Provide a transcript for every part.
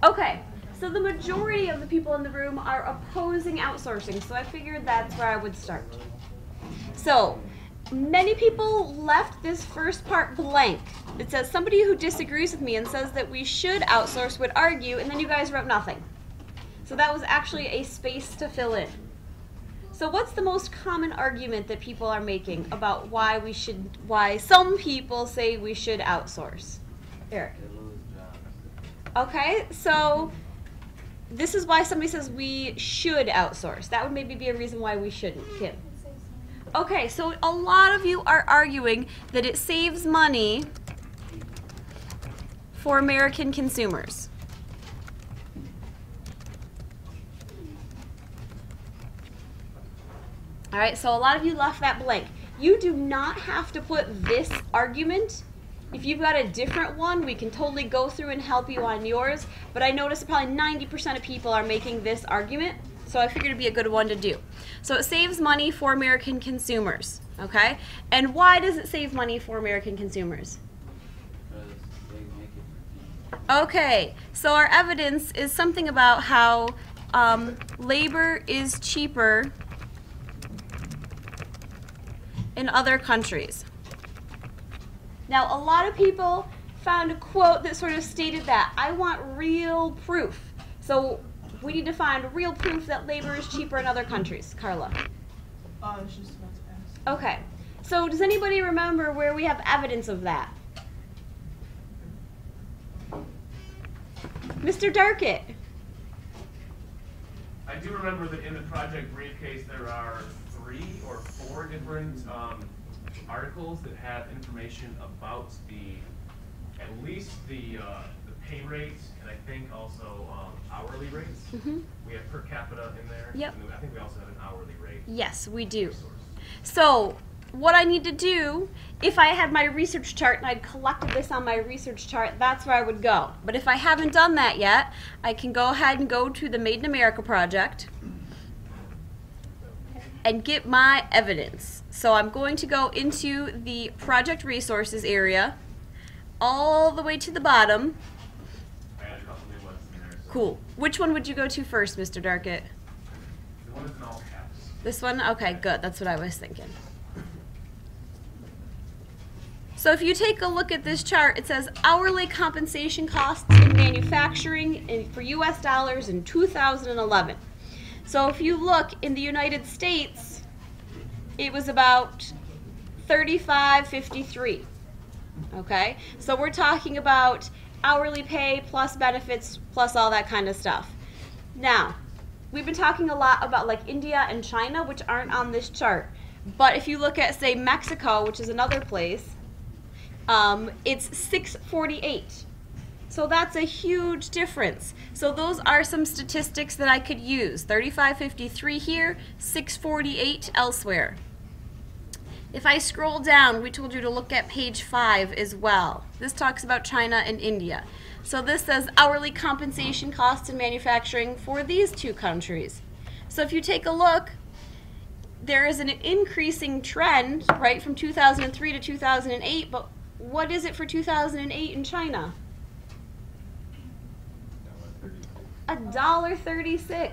Okay, so the majority of the people in the room are opposing outsourcing, so I figured that's where I would start. So, many people left this first part blank. It says, somebody who disagrees with me and says that we should outsource would argue, and then you guys wrote nothing. So that was actually a space to fill in. So what's the most common argument that people are making about why some people say we should outsource? Eric. Okay, so this is why somebody says we should outsource. That would maybe be a reason why we shouldn't. Kim. Okay, so a lot of you are arguing that it saves money for American consumers. All right, so a lot of you left that blank. You do not have to put this argument. If you've got a different one, we can totally go through and help you on yours, but I noticed probably 90% of people are making this argument, so I figured it'd be a good one to do. So it saves money for American consumers, okay? And why does it save money for American consumers? Okay, so our evidence is something about how labor is cheaper in other countries. Now, a lot of people found a quote that sort of stated that. I want real proof. So we need to find real proof that labor is cheaper in other countries. Carla. I was just about to ask. Okay. So does anybody remember where we have evidence of that? Mr. Darkett. I do remember that in the Project briefcase there are 3 or 4 different articles that have information about at least the pay rates, and I think also hourly rates. Mm-hmm. We have per capita in there. Yep. And I think we also have an hourly rate. Yes, we do. Resource. So what I need to do, if I had my research chart and I'd collected this on my research chart, that's where I would go. But if I haven't done that yet, I can go ahead and go to the Made in America project and get my evidence. So I'm going to go into the project resources area all the way to the bottom. I had a couple new ones in there. So. Cool. Which one would you go to first, Mr. Darkett? The one that's in all caps. This one? Okay, good. That's what I was thinking. So if you take a look at this chart, it says hourly compensation costs in manufacturing for US dollars in 2011. So if you look in the United States, it was about $35.53. Okay? So we're talking about hourly pay plus benefits plus all that kind of stuff. Now, we've been talking a lot about like India and China, which aren't on this chart. But if you look at, say, Mexico, which is another place, it's $6.48. So that's a huge difference. So those are some statistics that I could use. $35.53 here, $6.48 elsewhere. If I scroll down, we told you to look at page 5 as well. This talks about China and India. So this says hourly compensation costs in manufacturing for these 2 countries. So if you take a look, there is an increasing trend, right, from 2003 to 2008, but what is it for 2008 in China? $1.36.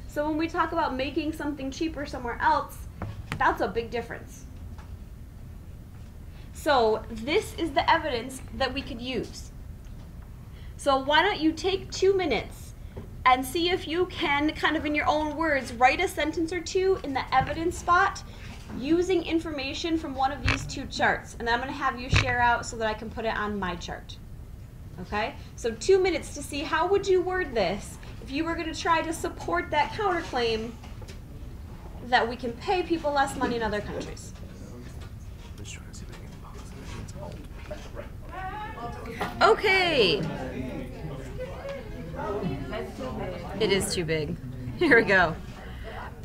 So when we talk about making something cheaper somewhere else, that's a big difference. So this is the evidence that we could use. So why don't you take 2 minutes and see if you can, kind of in your own words, write a sentence or 2 in the evidence spot using information from one of these 2 charts. And then I'm going to have you share out so that I can put it on my chart. Okay? So 2 minutes to see how would you word this if you were going to try to support that counterclaim that we can pay people less money in other countries. Okay. It is too big. Here we go.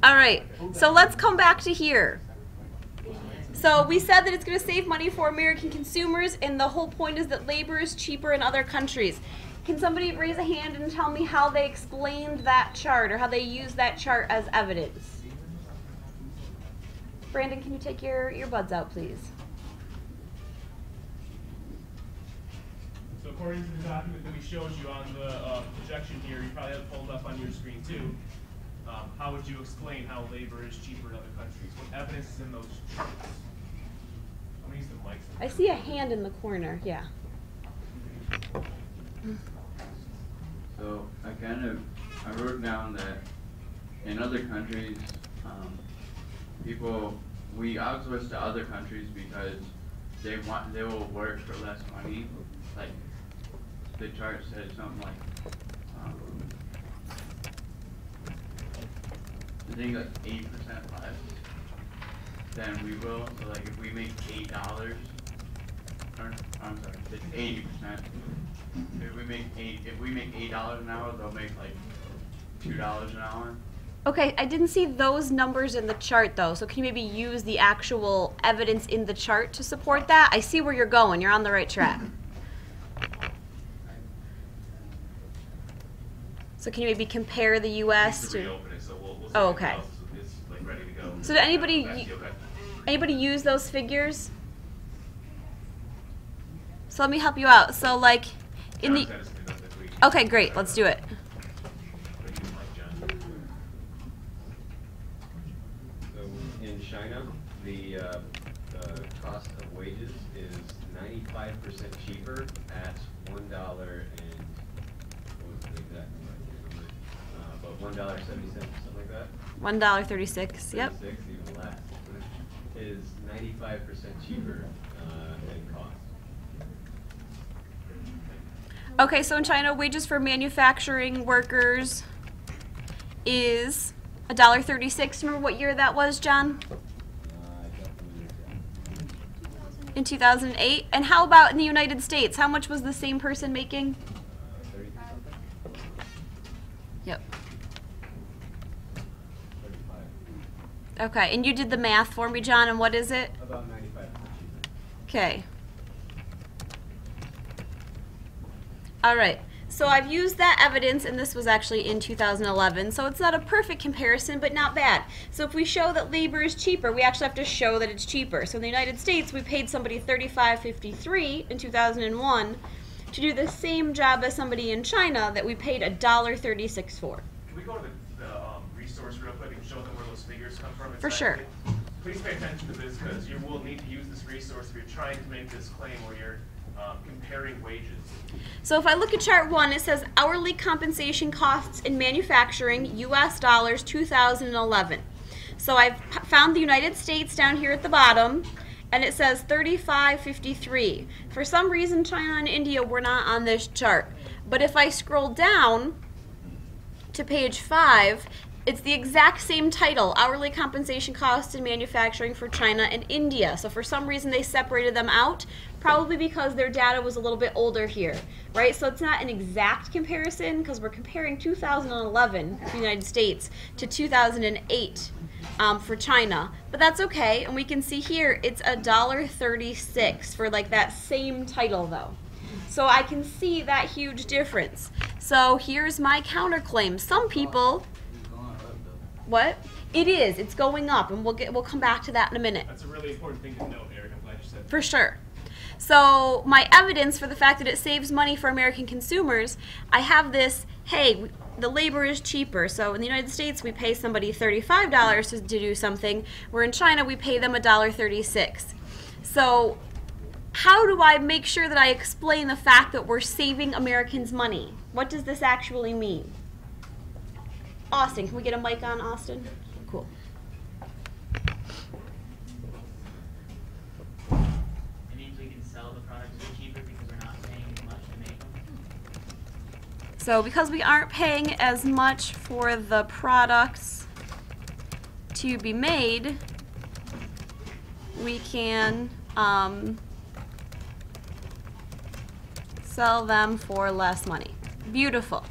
All right, so let's come back to here. So we said that it's going to save money for American consumers, and the whole point is that labor is cheaper in other countries. Can somebody raise a hand and tell me how they explained that chart or how they used that chart as evidence? Brandon, can you take your earbuds out, please? So according to the document that we showed you on the projection here, you probably have it pulled up on your screen too. How would you explain how labor is cheaper in other countries? What evidence is in those charts? I'm gonna use the mic. I see a hand in the corner. Yeah. So I wrote down that in other countries, we outsource to other countries because they will work for less money. Like the chart said something like, I think like 8% less than we will. So like if we make $8, or I'm sorry, it's 80%. If we make $8 an hour, they'll make like $2 an hour. Okay, I didn't see those numbers in the chart though, so can you maybe use the actual evidence in the chart to support that? I see where you're going. You're on the right track. So can you maybe compare the U.S. to? Reopen it, so we'll Oh, okay. It's like ready to go. So did anybody That's okay. anybody use those figures? So let me help you out. So like in the. Okay, great. Let's do it. So in China, the cost of wages is 95% cheaper at $1 and what was the exact number? About $1.70, something like that. $1.36. Yep. 36, even less. Is 95% cheaper in cost. Okay, so in China, wages for manufacturing workers is $1.36. Remember what year that was, John? In 2008. And how about in the United States? How much was the same person making? 30 something. Yep. 35. Okay, and you did the math for me, John, and what is it? About 95% cheaper. Okay. All right. So I've used that evidence, and this was actually in 2011, so it's not a perfect comparison, but not bad. So if we show that labor is cheaper, we actually have to show that it's cheaper. So in the United States, we paid somebody $35.53 in 2001 to do the same job as somebody in China that we paid $1.36 for. Can we go to the resource real quick and show them where those figures come from? For sure. Please pay attention to this because you will need to use this resource if you're trying to make this claim where you're comparing wages. So if I look at chart 1, it says hourly compensation costs in manufacturing, US dollars, 2011. So I've found the United States down here at the bottom, and it says $35.53. For some reason, China and India were not on this chart. But if I scroll down to page 5, it's the exact same title, hourly compensation costs in manufacturing for China and India. So for some reason they separated them out, probably because their data was a little bit older here, right? So it's not an exact comparison because we're comparing 2011 for the United States to 2008 for China. But that's okay, and we can see here it's $1.36 for like that same title though. So I can see that huge difference. So here's my counterclaim. Some people... What? It is. It's going up, and we'll come back to that in a minute. That's a really important thing to note, Eric. I'm glad you said that. For sure. So my evidence for the fact that it saves money for American consumers, I have this, hey, the labor is cheaper. So in the United States, we pay somebody $35 to do something, where in China, we pay them $1.36. So how do I make sure that I explain the fact that we're saving Americans money? What does this actually mean? Austin, can we get a mic on, Austin? Cool. It means we can sell the products for cheaper because we're not paying as much to make them. So because we aren't paying as much for the products to be made, we can sell them for less money. Beautiful.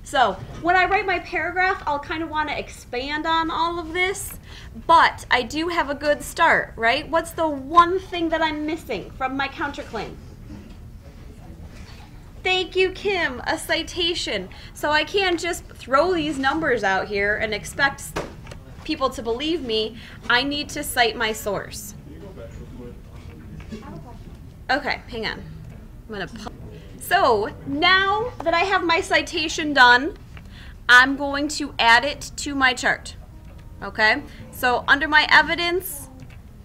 So when I write my paragraph, I'll kind of want to expand on all of this, but I do have a good start, right? What's the one thing that I'm missing from my counterclaim? Thank you, Kim, a citation. So I can't just throw these numbers out here and expect people to believe me. I need to cite my source. Okay, hang on. So now that I have my citation done, I'm going to add it to my chart. Okay? So under my evidence,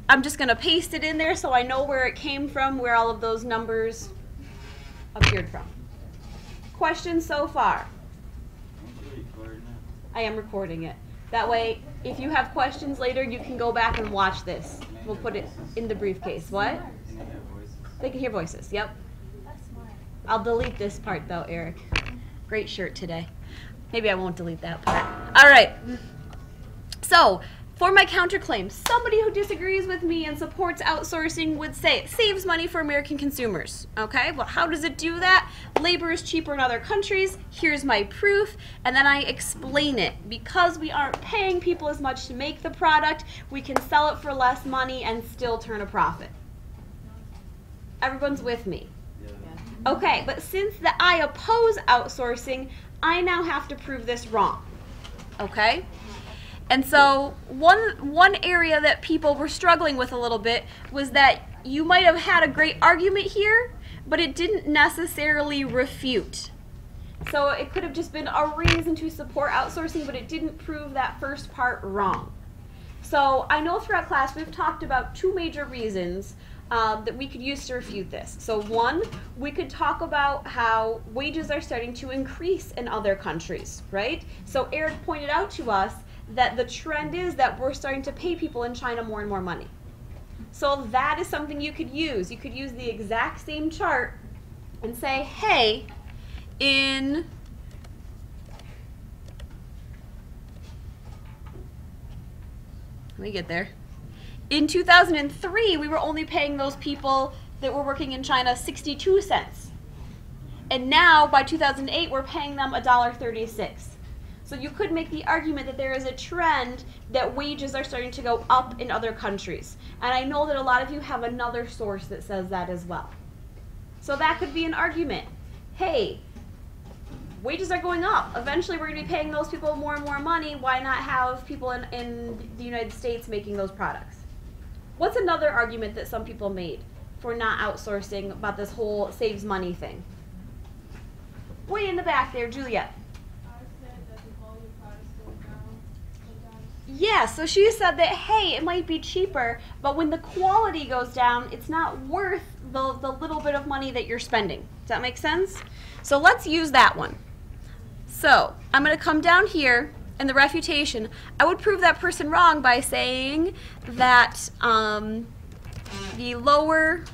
I'm just going to paste it in there so I know where it came from, where all of those numbers appeared from. Questions so far? I am recording it. That way, if you have questions later, you can go back and watch this. We'll put it in the briefcase. What? They can hear voices. Yep. I'll delete this part though, Eric. Great shirt today. Maybe I won't delete that part. All right. So, for my counterclaim, somebody who disagrees with me and supports outsourcing would say it saves money for American consumers. Okay, well, how does it do that? Labor is cheaper in other countries. Here's my proof. And then I explain it. Because we aren't paying people as much to make the product, we can sell it for less money and still turn a profit. Everyone's with me? Yeah. Okay, but since I oppose outsourcing, I now have to prove this wrong. Okay? And so one area that people were struggling with a little bit was that you might have had a great argument here, but it didn't necessarily refute. So it could have just been a reason to support outsourcing, but it didn't prove that first part wrong. So I know throughout class we've talked about two major reasons that we could use to refute this. So one, we could talk about how wages are starting to increase in other countries, right? So Eric pointed out to us that the trend is that we're starting to pay people in China more and more money. So that is something you could use. You could use the exact same chart and say, hey, let me get there. In 2003, we were only paying those people that were working in China 62 cents. And now, by 2008, we're paying them $1.36. So you could make the argument that there is a trend that wages are starting to go up in other countries. And I know that a lot of you have another source that says that as well. So that could be an argument. Hey, wages are going up. Eventually we're going to be paying those people more and more money. Why not have people in the United States making those products? What's another argument that some people made for not outsourcing about this whole saves money thing? Way in the back there, Juliet. Yeah, so she said that, hey, it might be cheaper, but when the quality goes down, it's not worth the little bit of money that you're spending. Does that make sense? So let's use that one. So I'm going to come down here in the refutation. I would prove that person wrong by saying that the lower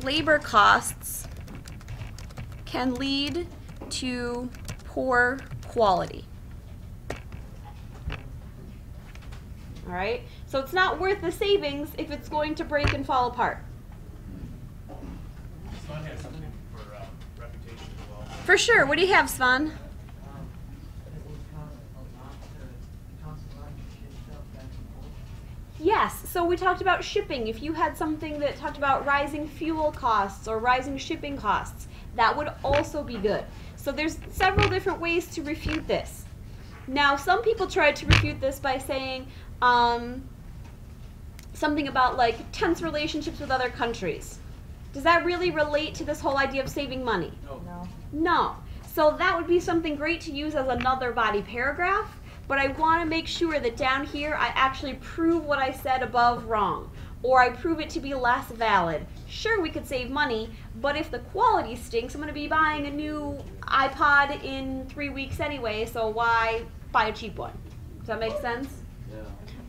labor costs can lead to poor quality. All right, so it's not worth the savings if it's going to break and fall apart. Svan has something for reputation as well. For sure. What do you have, Svan? Yes, so we talked about shipping. If you had something that talked about rising fuel costs or rising shipping costs, that would also be good. So there's several different ways to refute this. Now, some people tried to refute this by saying something about like tense relationships with other countries. Does that really relate to this whole idea of saving money? No. No. So that would be something great to use as another body paragraph, but I want to make sure that down here I actually prove what I said above wrong, or I prove it to be less valid. Sure, we could save money, but if the quality stinks, I'm going to be buying a new iPod in 3 weeks anyway, so why buy a cheap one? Does that make sense? Yeah.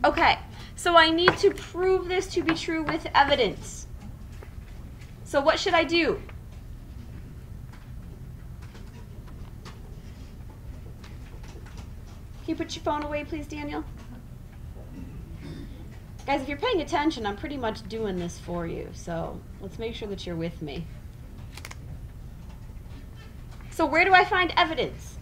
Okay, so I need to prove this to be true with evidence. So what should I do? Can you put your phone away, please, Daniel? Guys, if you're paying attention, I'm pretty much doing this for you, so let's make sure that you're with me. So where do I find evidence?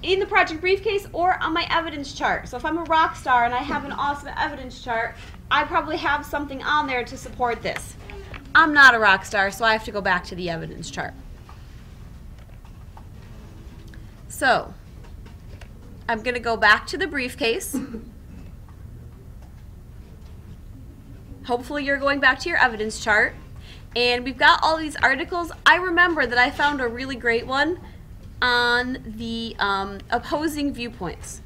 In the project briefcase or on my evidence chart. So if I'm a rock star and I have an awesome evidence chart, I probably have something on there to support this. I'm not a rock star, so I have to go back to the evidence chart. So I'm going to go back to the briefcase. Hopefully you're going back to your evidence chart. And we've got all these articles. I remember that I found a really great one on the opposing viewpoints.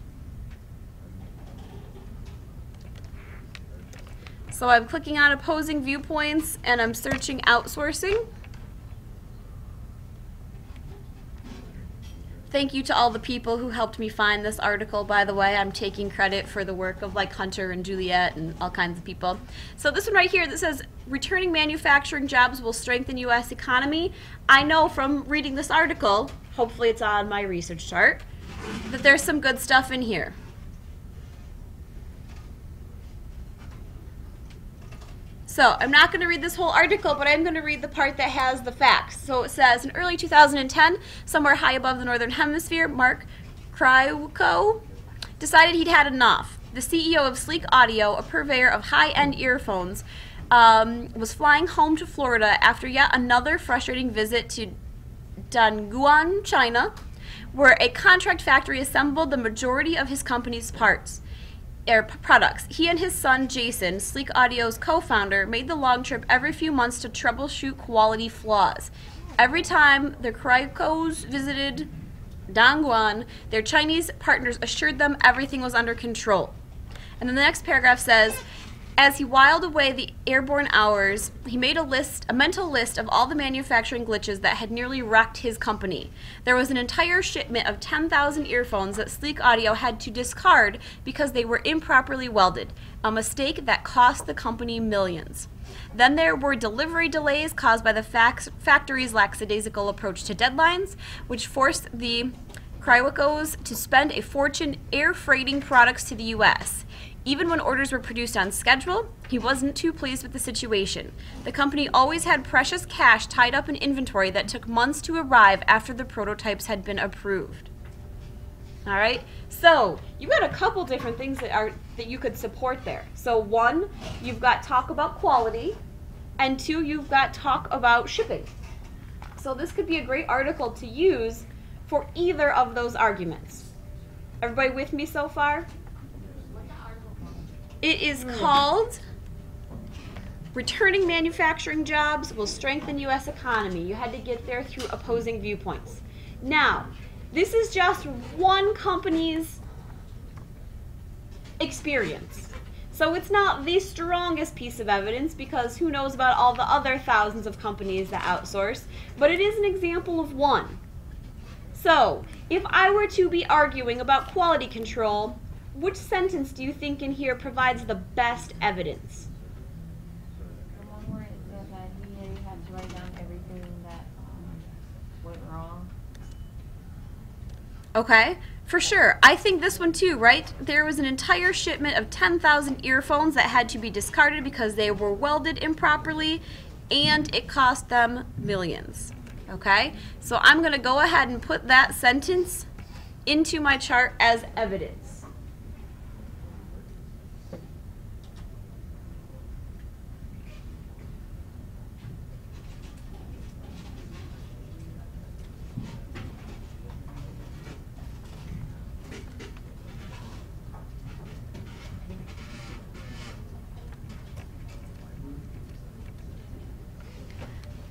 So I'm clicking on opposing viewpoints and I'm searching outsourcing. Thank you to all the people who helped me find this article, by the way. I'm taking credit for the work of like Hunter and Juliet and all kinds of people. So this one right here that says, returning manufacturing jobs will strengthen U.S. economy. I know from reading this article, hopefully it's on my research chart, that there's some good stuff in here. So I'm not going to read this whole article, but I'm going to read the part that has the facts. So it says, in early 2010, somewhere high above the Northern Hemisphere, Mark Kryko decided he'd had enough. The CEO of Sleek Audio, a purveyor of high-end earphones, was flying home to Florida after yet another frustrating visit to Dongguan, China, where a contract factory assembled the majority of his company's products. He and his son, Jason, Sleek Audio's co-founder, made the long trip every few months to troubleshoot quality flaws. Every time the Krykos visited Dongguan, their Chinese partners assured them everything was under control. And then the next paragraph says, as he whiled away the airborne hours, he made a mental list of all the manufacturing glitches that had nearly wrecked his company. There was an entire shipment of 10,000 earphones that Sleek Audio had to discard because they were improperly welded, a mistake that cost the company millions. Then there were delivery delays caused by the factory's lackadaisical approach to deadlines, which forced the Krykos to spend a fortune air freighting products to the U.S. Even when orders were produced on schedule, he wasn't too pleased with the situation. The company always had precious cash tied up in inventory that took months to arrive after the prototypes had been approved. All right, so you've got a couple different things that you could support there. So one, you've got talk about quality, and two, you've got talk about shipping. So this could be a great article to use for either of those arguments. Everybody with me so far? It is called Returning Manufacturing Jobs Will Strengthen U.S. Economy. You had to get there through opposing viewpoints. Now, this is just one company's experience. So it's not the strongest piece of evidence because who knows about all the other thousands of companies that outsource, but it is an example of one. So, if I were to be arguing about quality control, which sentence do you think in here provides the best evidence? The one where it said that he had to write down everything that went wrong. Okay, for sure. I think this one too, right? There was an entire shipment of 10,000 earphones that had to be discarded because they were welded improperly and it cost them millions. Okay, so I'm going to go ahead and put that sentence into my chart as evidence.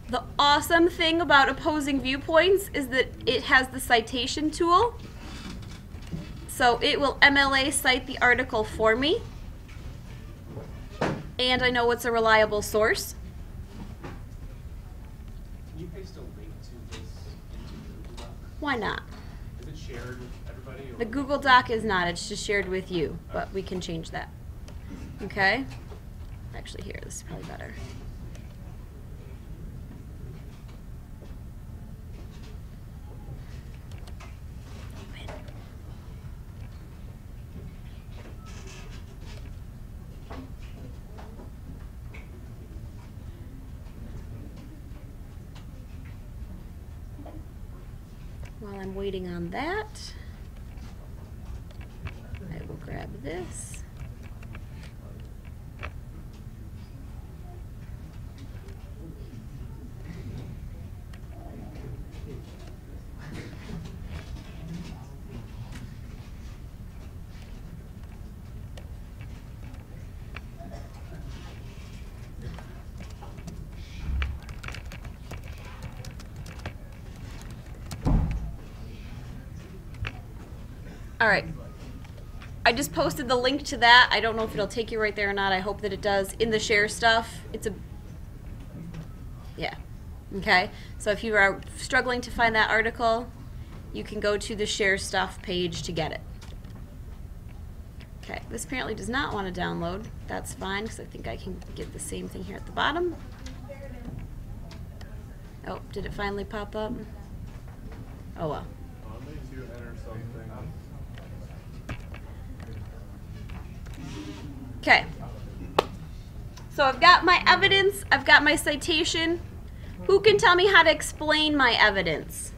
The awesome thing about opposing viewpoints is that it has the citation tool. So it will MLA cite the article for me. And I know it's a reliable source. Can you paste a link to this into Google Doc? Why not? Is it shared with everybody? Or? The Google Doc is not, it's just shared with you, but we can change that. Okay? Actually here, this is probably better. While I'm waiting on that, I will grab this. All right. I just posted the link to that. I don't know if it'll take you right there or not. I hope that it does. In the share stuff, it's a, yeah. Okay. So if you are struggling to find that article, you can go to the share stuff page to get it. Okay. This apparently does not want to download. That's fine because I think I can get the same thing here at the bottom. Oh, did it finally pop up? Oh well. Makes you enter something. Okay, so I've got my evidence, I've got my citation. Who can tell me how to explain my evidence?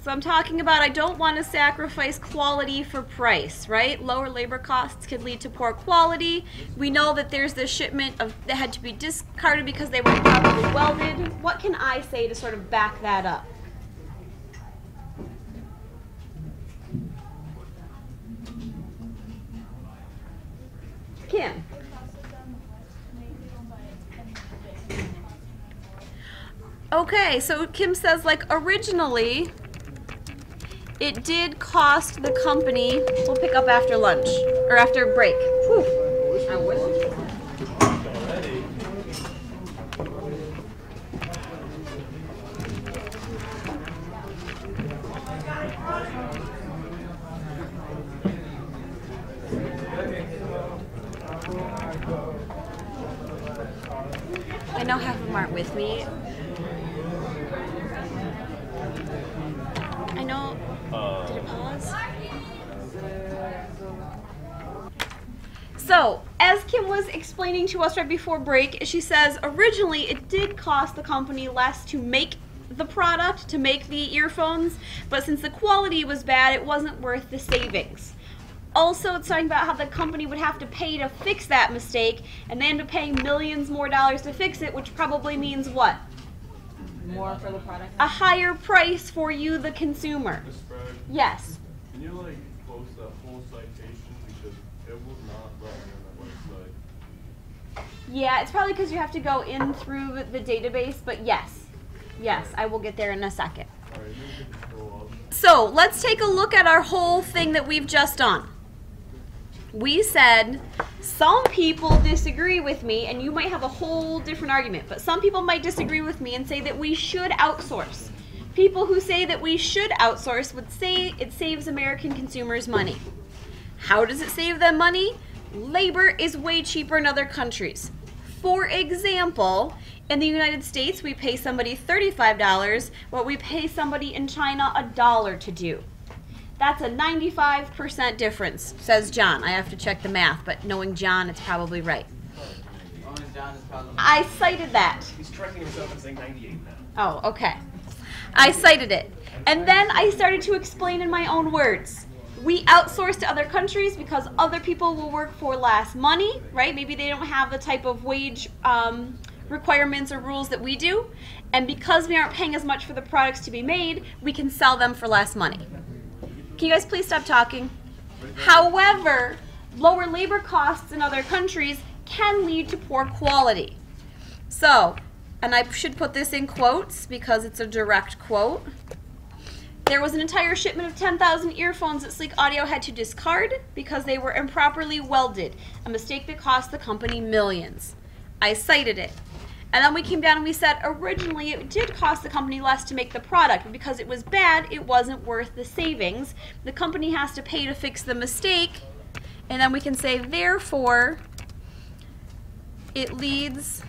So I'm talking about I don't want to sacrifice quality for price, right? Lower labor costs could lead to poor quality. We know that there's this shipment that had to be discarded because they were improperly welded. What can I say to sort of back that up? Kim. Okay, so Kim says, like, originally, it did cost the company, we'll pick up after lunch, or after break. Whew. I know half of them aren't with me. I know. Did it pause? So, as Kim was explaining to us right before break, she says originally it did cost the company less to make the product, to make the earphones, but since the quality was bad, it wasn't worth the savings. Also, it's talking about how the company would have to pay to fix that mistake, and they end up paying millions more dollars to fix it, which probably means what? More for the product? A higher price for you, the consumer. Ms. Sprague, Yes. can you like post that whole citation because it will not let me on that website. Yeah, it's probably because you have to go in through the database, but yes. Yes, I will get there in a second. All right, maybe we can scroll up. So, let's take a look at our whole thing that we've just done. We said some people disagree with me, and you might have a whole different argument, but some people might disagree with me and say that we should outsource. People who say that we should outsource would say it saves American consumers money. How does it save them money? Labor is way cheaper in other countries. For example, in the United States, we pay somebody $35, what we pay somebody in China $1 to do. That's a 95% difference, says John. I have to check the math, but knowing John, it's probably right. I cited that. He's correcting himself and saying 98 now. Oh, okay. I cited it. And then I started to explain in my own words. We outsource to other countries because other people will work for less money, right? Maybe they don't have the type of wage requirements or rules that we do. And because we aren't paying as much for the products to be made, we can sell them for less money. Can you guys please stop talking? However, lower labor costs in other countries can lead to poor quality. So, and I should put this in quotes because it's a direct quote. There was an entire shipment of 10,000 earphones that Sleek Audio had to discard because they were improperly welded, a mistake that cost the company millions. I cited it. And then we came down and we said originally it did cost the company less to make the product, but because it was bad, it wasn't worth the savings. The company has to pay to fix the mistake, and then we can say therefore it leads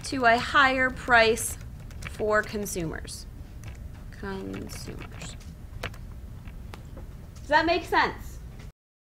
to a higher price for consumers. Does that make sense?